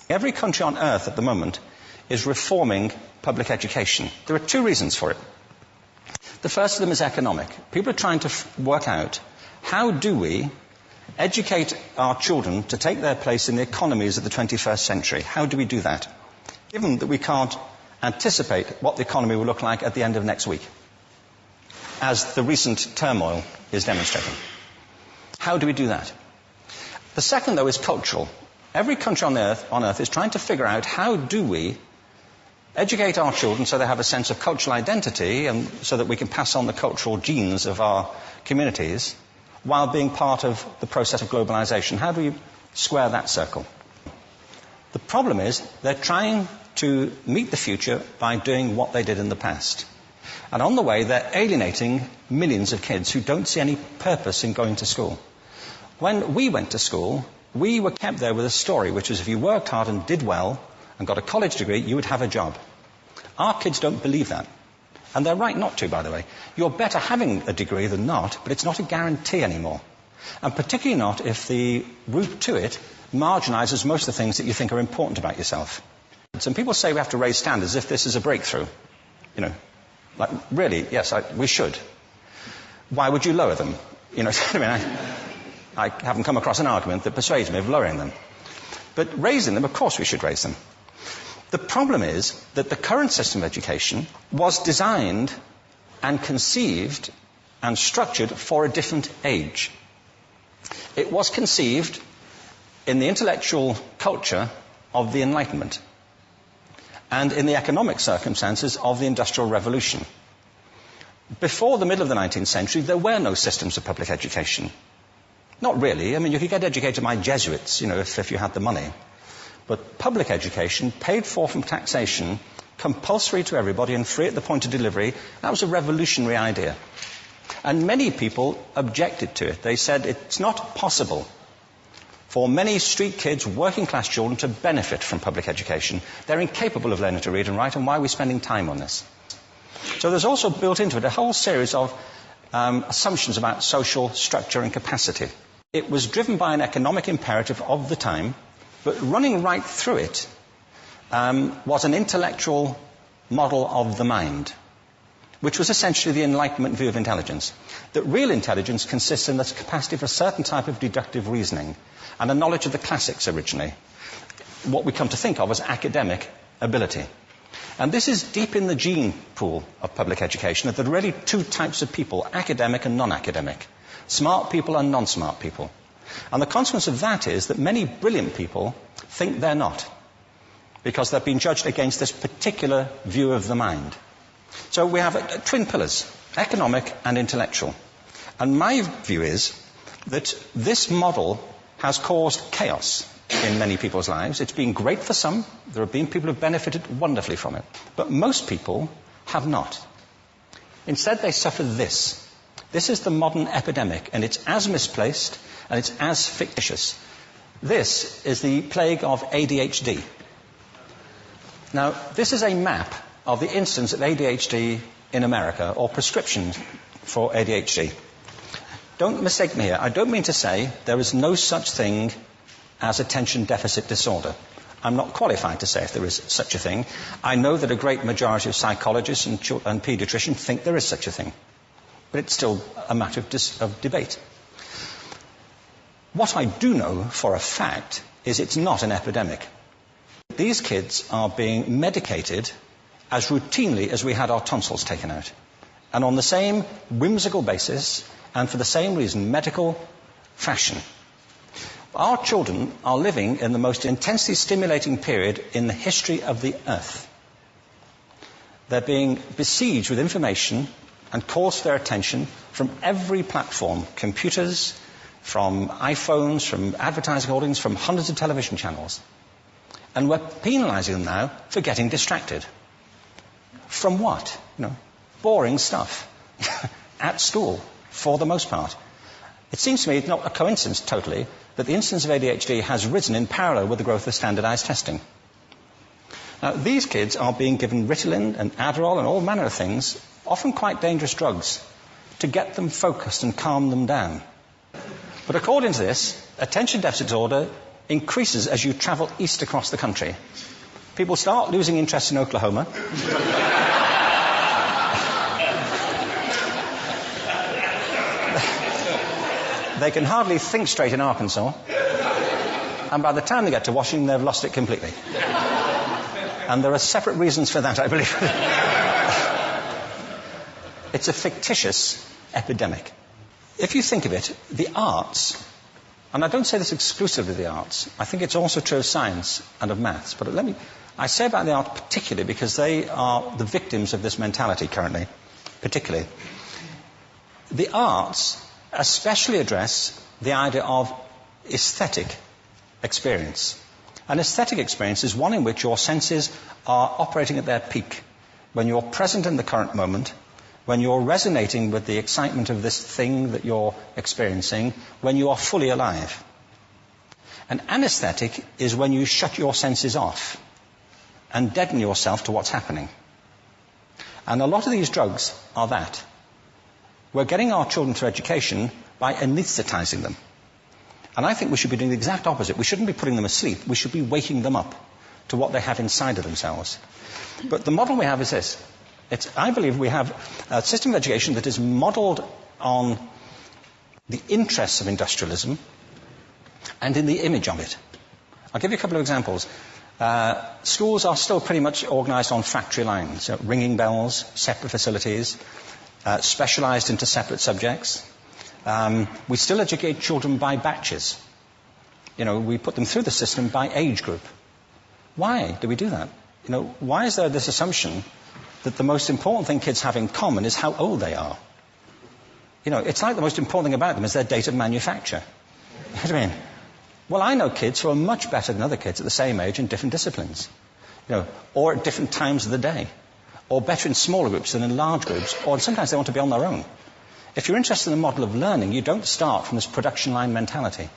Every country on earth at the moment is reforming public education. There are two reasons for it. The first of them is economic. People are trying to work out, how do we educate our children to take their place in the economies of the 21st century? How do we do that, given that we can't anticipate what the economy will look like at the end of next week, as the recent turmoil is demonstrating? How do we do that? The second, though, is cultural. Every country on earth is trying to figure out, how do we educate our children so they have a sense of cultural identity and so that we can pass on the cultural genes of our communities while being part of the process of globalization? How do we square that circle? The problem is they're trying to meet the future by doing what they did in the past. And on the way, they're alienating millions of kids who don't see any purpose in going to school. When we went to school, we were kept there with a story, which is if you worked hard and did well and got a college degree, you would have a job. Our kids don't believe that. And they're right not to, by the way. You're better having a degree than not, but it's not a guarantee anymore. And particularly not if the route to it marginalizes most of the things that you think are important about yourself. Some people say we have to raise standards as if this is a breakthrough. You know, like, really, yes, we should. Why would you lower them? You know, I haven't come across an argument that persuades me of lowering them. But raising them, of course we should raise them. The problem is that the current system of education was designed and conceived and structured for a different age. It was conceived in the intellectual culture of the Enlightenment and in the economic circumstances of the Industrial Revolution. Before the middle of the 19th century, there were no systems of public education. Not really. I mean, you could get educated by Jesuits, you know, if you had the money. But public education, paid for from taxation, compulsory to everybody and free at the point of delivery, that was a revolutionary idea. And many people objected to it. They said it's not possible for many street kids, working class children, to benefit from public education. They're incapable of learning to read and write, and why are we spending time on this? So there's also built into it a whole series of assumptions about social structure and capacity. It was driven by an economic imperative of the time, but running right through it was an intellectual model of the mind, which was essentially the Enlightenment view of intelligence. That real intelligence consists in the capacity for a certain type of deductive reasoning and a knowledge of the classics originally, what we come to think of as academic ability. And this is deep in the gene pool of public education, that there are really two types of people, academic and non-academic, smart people and non-smart people. And the consequence of that is that many brilliant people think they're not, because they've been judged against this particular view of the mind. So we have twin pillars, economic and intellectual. And my view is that this model has caused chaos in many people's lives. It's been great for some. There have been people who have benefited wonderfully from it. But most people have not. Instead, they suffer this. This is the modern epidemic, and it's as misplaced and it's as fictitious. This is the plague of ADHD. Now, this is a map of the incidence of ADHD in America, or prescriptions for ADHD. Don't mistake me here. I don't mean to say there is no such thing as attention deficit disorder. I'm not qualified to say if there is such a thing. I know that a great majority of psychologists and paediatricians think there is such a thing. But it's still a matter of debate. What I do know for a fact is it's not an epidemic. These kids are being medicated as routinely as we had our tonsils taken out. And on the same whimsical basis, and for the same reason, medical fashion. Our children are living in the most intensely stimulating period in the history of the earth. They're being besieged with information and calls for their attention from every platform, computers, from iPhones, from advertising hoardings, from hundreds of television channels. And we're penalizing them now for getting distracted. From what? Boring stuff. At school, for the most part. It seems to me it's not a coincidence totally that the incidence of ADHD has risen in parallel with the growth of standardized testing. Now, these kids are being given Ritalin and Adderall and all manner of things, often quite dangerous drugs, to get them focused and calm them down. But according to this, attention deficit disorder increases as you travel east across the country. People start losing interest in Oklahoma. They can hardly think straight in Arkansas. And by the time they get to Washington, they've lost it completely. And there are separate reasons for that, I believe. It's a fictitious epidemic. If you think of it, the arts, and I don't say this exclusively of the arts, I think it's also true of science and of maths, but I say about the arts particularly because they are the victims of this mentality currently, particularly. The arts especially address the idea of aesthetic experience. An aesthetic experience is one in which your senses are operating at their peak, when you're present in the current moment, when you're resonating with the excitement of this thing that you're experiencing, when you are fully alive. An anesthetic is when you shut your senses off and deaden yourself to what's happening. And a lot of these drugs are that. We're getting our children through education by anesthetizing them. And I think we should be doing the exact opposite. We shouldn't be putting them asleep. We should be waking them up to what they have inside of themselves. But the model we have is this. I believe we have a system of education that is modeled on the interests of industrialism and in the image of it. I'll give you a couple of examples. Schools are still pretty much organized on factory lines, ringing bells, separate facilities, specialized into separate subjects. We still educate children by batches. We put them through the system by age group. Why do we do that? Why is there this assumption that the most important thing kids have in common is how old they are? It's like the most important thing about them is their date of manufacture. You know what I mean? Well, I know kids who are much better than other kids at the same age in different disciplines, or at different times of the day, or better in smaller groups than in large groups, or sometimes they want to be on their own. If you're interested in the model of learning, you don't start from this production line mentality.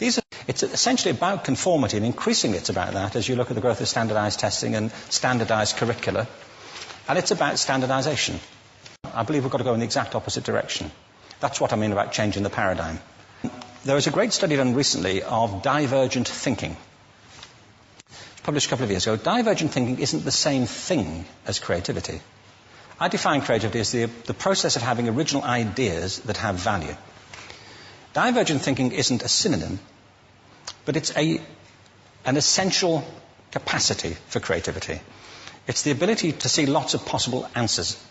It's essentially about conformity, and increasingly it's about that as you look at the growth of standardized testing and standardized curricula. And it's about standardization. I believe we've got to go in the exact opposite direction. That's what I mean about changing the paradigm. There was a great study done recently of divergent thinking. It was published a couple of years ago. Divergent thinking isn't the same thing as creativity. I define creativity as the process of having original ideas that have value. Divergent thinking isn't a synonym, but it's an essential capacity for creativity. It's the ability to see lots of possible answers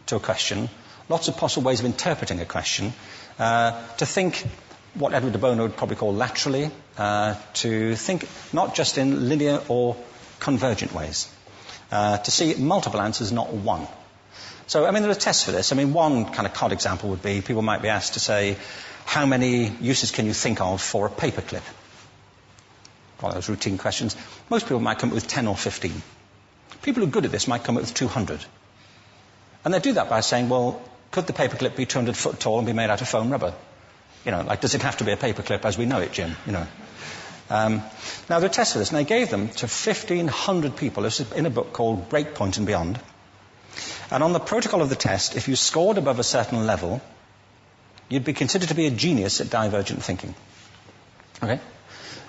to a question, lots of possible ways of interpreting a question, to think what Edward de Bono would probably call laterally, to think not just in linear or convergent ways, to see multiple answers, not one. So, there are tests for this. One kind of cod example would be people might be asked to say, how many uses can you think of for a paperclip? One of those routine questions. Most people might come up with 10 or 15. People who are good at this might come up with 200. And they do that by saying, well, could the paperclip be 200 foot tall and be made out of foam rubber? Does it have to be a paperclip as we know it, Jim? Now, there are tests for this, and they gave them to 1,500 people. This is in a book called Breakpoint and Beyond. And on the protocol of the test, if you scored above a certain level, you'd be considered to be a genius at divergent thinking. Okay?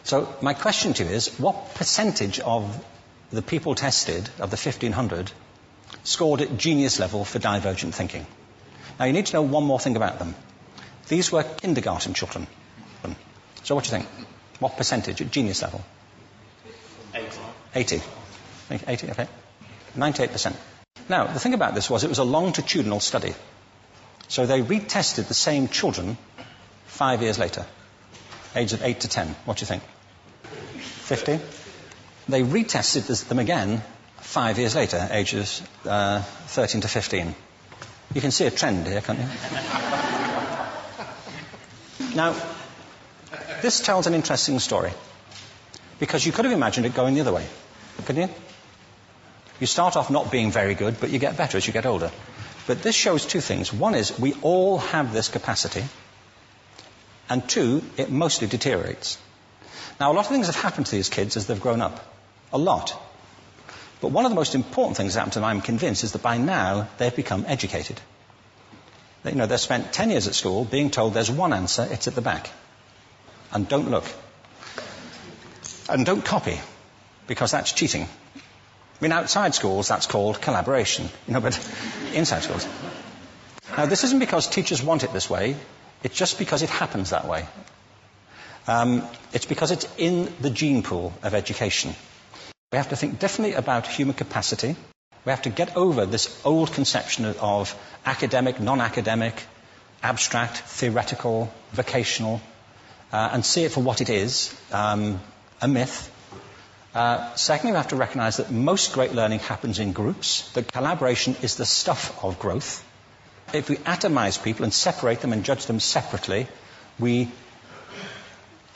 So my question to you is, what percentage of the people tested, of the 1,500, scored at genius level for divergent thinking? Now, you need to know one more thing about them. These were kindergarten children. So what do you think? What percentage at genius level? 80. 80, okay. 98%. Now, the thing about this was it was a longitudinal study. So they retested the same children 5 years later, ages of 8 to 10. What do you think? 50? They retested them again 5 years later, ages 13 to 15. You can see a trend here, can't you? Now, this tells an interesting story, because you could have imagined it going the other way, couldn't you? You start off not being very good, but you get better as you get older. But this shows two things. One is we all have this capacity, and two, it mostly deteriorates. Now, a lot of things have happened to these kids as they've grown up. A lot. But one of the most important things that happened to them, I'm convinced, is that by now they've become educated. They've spent 10 years at school being told there's one answer, it's at the back. And don't look. And don't copy, because that's cheating. I mean, outside schools, that's called collaboration, but inside schools. Now, this isn't because teachers want it this way, it's just because it happens that way. It's because it's in the gene pool of education. We have to think differently about human capacity. We have to get over this old conception of academic, non-academic, abstract, theoretical, vocational, and see it for what it is, a myth. Secondly, we have to recognize that most great learning happens in groups, that collaboration is the stuff of growth. If we atomize people and separate them and judge them separately, we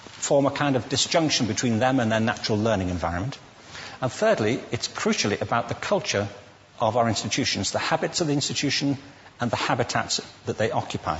form a kind of disjunction between them and their natural learning environment. And thirdly, it's crucially about the culture of our institutions, the habits of the institution and the habitats that they occupy.